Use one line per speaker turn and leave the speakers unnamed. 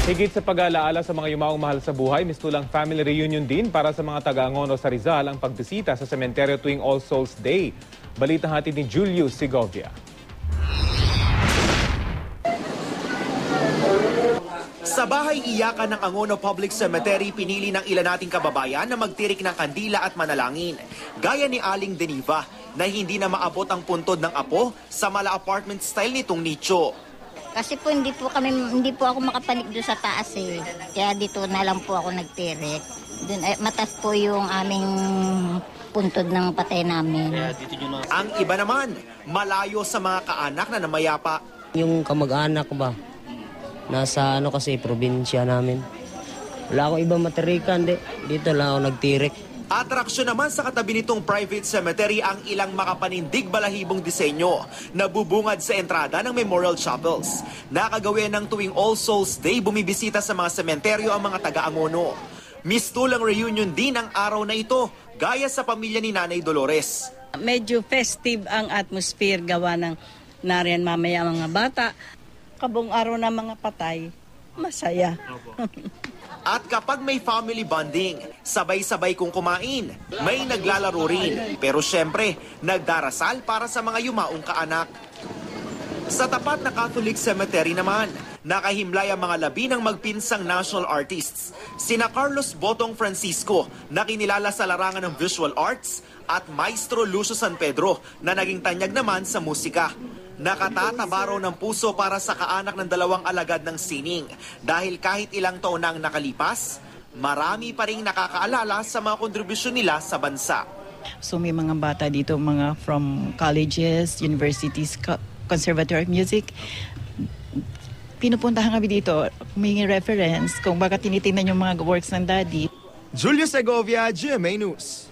Higit sa pag-aalaala sa mga yumaong mahal sa buhay, mistulang family reunion din para sa mga taga-Angono sa Rizal ang pagbisita sa sementeryo tuwing All Souls Day. Balitang hatid ni Julius Segovia.
Sa bahay iyakan ng Angono Public Cemetery, pinili ng ilan nating kababayan na magtirik ng kandila at manalangin. Gaya ni Aling Deniva na hindi na maabot ang puntod ng apo sa mala apartment style nitong nicho.
Kasi po hindi po ako makapalik doon sa taas eh. Kaya dito na lang po ako nagtirik. Doon, matas po yung aming puntod ng patay namin.
Ang iba naman, malayo sa mga kaanak na namayapa.
Yung kamag-anak ba? Nasa kasi probinsya namin. Wala akong ibang matirikan, dito lang ako nagtirik.
Atraksyon naman sa katabi nitong private cemetery ang ilang makapanindig balahibong disenyo na bubungad sa entrada ng memorial chapels. Nakagawin ng tuwing All Souls Day, bumibisita sa mga sementeryo ang mga taga-Angono. Mistulang reunion din ang araw na ito, gaya sa pamilya ni Nanay Dolores.
Medyo festive ang atmosphere gawa ng nariyan mamaya mga bata. Kabong araw na mga patay, masaya.
At kapag may family bonding, sabay-sabay kong kumain, may naglalaro rin. Pero syempre, nagdarasal para sa mga yumaong kaanak. Sa tapat na Catholic Cemetery naman, nakahimlay ang mga labi ng magpinsang national artists. Sina Carlos Botong Francisco, na kinilala sa larangan ng visual arts, at Maestro Lucio San Pedro, na naging tanyag naman sa musika. Nakatataba raw ng puso para sa kaanak ng dalawang alagad ng sining dahil kahit ilang taon na ang nakalipas, marami pa ring nakakaalala sa mga kontribusyon nila sa bansa.
So may mga bata dito, mga from colleges, universities, Conservatory of Music. Pinupuntahan kami dito, humingi reference kung baka tinitingnan yung mga works ng daddy.
Julius Segovia, GMA News.